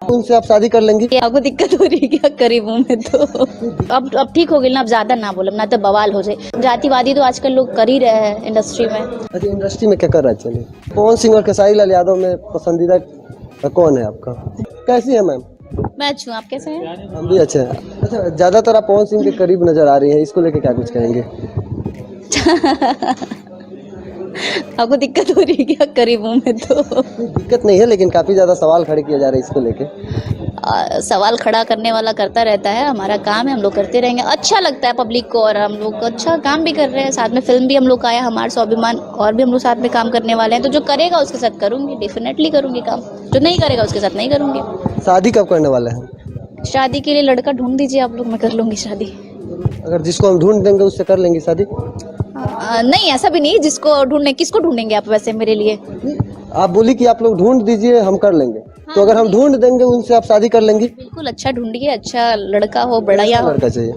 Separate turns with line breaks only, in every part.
उनसे आप शादी कर लेंगी?
आपको दिक्कत हो रही है क्या? करीब हूँ मैं तो। अब ठीक हो गई ना, अब ज्यादा ना बोलो ना तो बवाल हो जाए। जातिवादी तो आजकल लोग कर ही रहे हैं इंडस्ट्री में।
अच्छा, इंडस्ट्री में क्या कर रहा है? चलिए, पवन सिंह और खेसारी लाल यादव में पसंदीदा कौन है आपका? कैसी है मैम?
मैं अच्छी हूँ, आप कैसे हैं?
हम भी अच्छे हैं। अच्छा, ज्यादातर आप पवन सिंह के करीब नजर आ रही हैं, इसको लेके क्या कुछ कहेंगे?
आपको दिक्कत हो रही है क्या? करीब हूँ मैं तो।
दिक्कत नहीं है, लेकिन काफी ज्यादा सवाल खड़े किए जा रहे हैं इसको लेके।
सवाल खड़ा करने वाला करता रहता है, हमारा काम है, हम लोग करते रहेंगे। अच्छा लगता है पब्लिक को और हम लोग अच्छा काम भी कर रहे हैं। साथ में फिल्म भी हम लोग का आया, हमारा स्वाभिमान, और भी हम लोग साथ में काम करने वाले हैं। तो जो करेगा उसके साथ करूँगी, डेफिनेटली करूँगी काम। जो नहीं करेगा उसके साथ नहीं करूँगी।
शादी कब करने वाले हैं?
शादी के लिए लड़का ढूंढ दीजिए आप लोग, मैं कर लूँगी शादी।
अगर जिसको हम ढूंढ देंगे उससे कर लेंगी शादी?
नहीं, ऐसा भी नहीं। जिसको ढूंढने, किसको ढूंढेंगे आप वैसे मेरे लिए?
आप बोली कि आप लोग ढूंढ दीजिए, हम कर लेंगे। तो अगर हम ढूंढ देंगे उनसे, आप शादी कर लेंगी?
बिल्कुल, अच्छा ढूंढिए, अच्छा लड़का हो, बढ़िया हो।
लड़का चाहिए?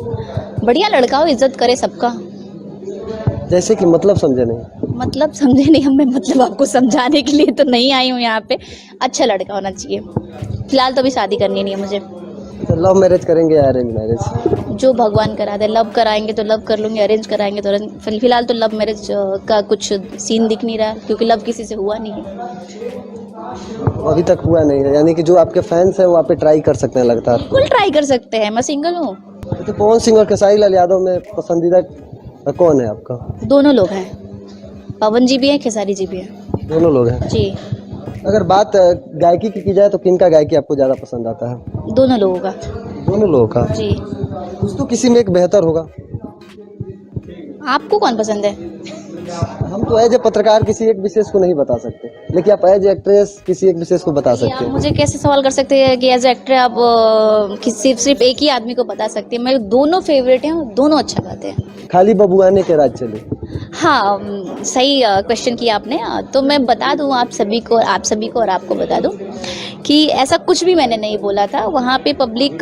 बढ़िया लड़का हो, इज्जत करे सबका।
जैसे कि मतलब समझे नहीं।
मतलब समझे नहीं? मैं मतलब आपको समझाने के लिए तो नहीं आई हूँ यहाँ पे। अच्छा लड़का होना चाहिए। फिलहाल तो अभी शादी करनी नहीं है मुझे।
तो लव मैरिज करेंगे या अरेंज मैरिज?
जो भगवान करा दे। लव कराएंगे तो लव कर लूँगी, अरेंज कराएंगे तो अरेंज। फिलहाल तो लव मैरिज का कुछ सीन दिख नहीं रहा है, क्योंकि लव किसी से हुआ नहीं है।
अभी तक हुआ नहीं है, यानी कि जो आपके फैंस हैं वो आप पे ट्राई कर सकते हैं, लगता है?
बिल्कुल ट्राई कर सकते हैं, मैं सिंगल हूँ।
तो पवन सिंह और खेसारी लाल यादव में पसंदीदा कौन है आपका?
दोनों लोग हैं, पवन जी भी हैं, खेसारी जी भी हैं।
दोनों लोग हैं
जी।
अगर बात गायकी की जाए तो किनका गायकी आपको ज्यादा पसंद आता है?
दोनों लोगों का।
दोनों लोगों का?
जी।
कुछ तो किसी में एक बेहतर होगा।
आपको कौन पसंद है?
हम तो एज ए पत्रकार किसी एक विशेष को नहीं बता सकते, लेकिन आप एज ए एक्ट्रेस किसी एक विशेष को बता सकते
आप
हैं।
मुझे कैसे सवाल कर सकते हैं कि एज एक्टर आप सिर्फ एक ही आदमी को बता सकते हैं? मेरे दोनों फेवरेट हैं, दोनों अच्छा गाते हैं।
खाली बबुआने के राज चले?
हाँ, सही क्वेश्चन किया आपने। तो मैं बता दूं आप सभी को और आपको बता दूं कि ऐसा कुछ भी मैंने नहीं बोला था। वहाँ पे पब्लिक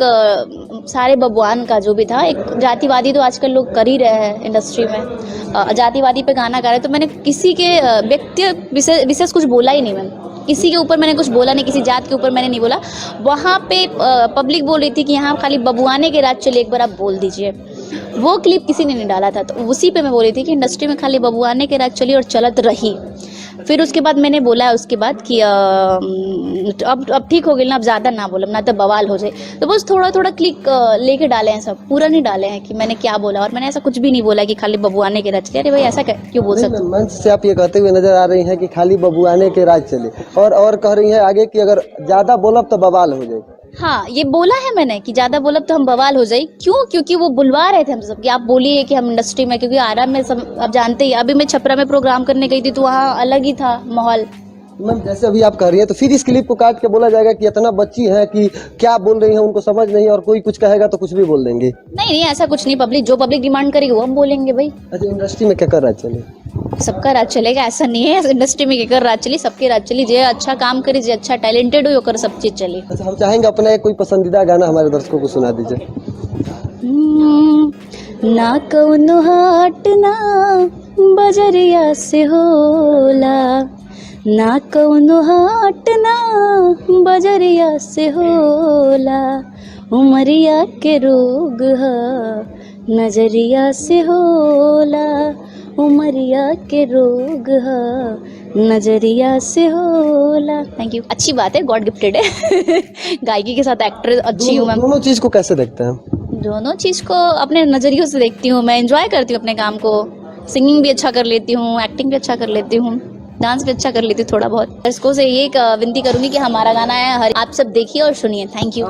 सारे बबुआन का जो भी था, एक जातिवादी तो आजकल लोग कर ही रहे हैं इंडस्ट्री में। जातिवादी पे गाना गा रहे, तो मैंने किसी के व्यक्ति विशेष कुछ बोला ही नहीं। मैम, किसी के ऊपर मैंने कुछ बोला नहीं, किसी जात के ऊपर मैंने नहीं बोला। वहाँ पे पब्लिक बोल रही थी कि यहाँ खाली बबुआने के राज चले, एक बार आप बोल दीजिए। वो क्लिप किसी ने नहीं डाला था, तो उसी पे मैं बोल रही थी कि इंडस्ट्री में खाली बबुआने के राज चली और चलत रही। फिर उसके बाद मैंने बोला है उसके बाद कि अब ठीक हो गई ना, अब ज़्यादा ना बोलो ना तो बवाल हो जाए। तो बस थोड़ा थोड़ा क्लिक लेके डाले हैं, सब पूरा नहीं डाले हैं कि मैंने क्या बोला। और मैंने ऐसा कुछ भी नहीं बोला कि खाली बबुआने के राज चले। अरे भाई, ऐसा क्यों बोल सकते?
मंच से आप ये कहते हुए नजर आ रही हैं कि खाली बबुआने के राज चले, और कह रही हैं आगे कि अगर ज्यादा बोलब तो बवाल हो जाए।
हाँ, ये बोला है मैंने कि ज्यादा बोला तो हम बवाल हो जाए। क्यों? क्योंकि वो बुलवा रहे थे हम सब कि आप बोलिए कि हम इंडस्ट्री में, क्योंकि आराम में सब आप जानते ही। अभी मैं छपरा में प्रोग्राम करने गई थी तो वहाँ अलग ही था माहौल।
मैम, जैसे अभी आप कह रही हैं तो फिर इस क्लिप को काट के बोला जाएगा कि इतना बच्ची है कि क्या बोल रही हैं उनको समझ नहीं, और कोई कुछ कहेगा तो कुछ भी बोल देंगे।
नहीं, ऐसा कुछ नहीं। पब्लिक जो पब्लिक डिमांड करेगी वो हम बोलेंगे भाई।
अच्छा, इंडस्ट्री में क्या कर रहा है? चलिए,
सबका राज चलेगा ऐसा नहीं है। इंडस्ट्री में केकर राज चली, सबके राज चली। जो अच्छा काम करे, जो अच्छा टैलेंटेड हो, कर सब चीज चली।
अच्छा, हम चाहेंगे अपना एक कोई पसंदीदा गाना हमारे दर्शकों को सुना दीजिए।
ना कौनो हाट ना बजरिया से होला, ना कौनो हाट ना बजरिया से होला, उमरिया के रोग है नजरिया से होला, उमरिया के रोग है नजरिया से होला। Thank you. अच्छी बात है, गॉड गिफ्टेड है। गायकी के साथ एक्टर अच्छी हूँ मैं।
दोनों चीज को कैसे देखते हैं?
दोनों चीज को अपने नजरियों से देखती हूँ। मैं एंजॉय करती हूँ अपने काम को। सिंगिंग भी अच्छा कर लेती हूँ, एक्टिंग भी अच्छा कर लेती हूँ, डांस भी अच्छा कर लेती हूँ थोड़ा बहुत। दर्शकों से ये विनती करूंगी कि हमारा गाना है, आप सब देखिए और सुनिए। Thank you.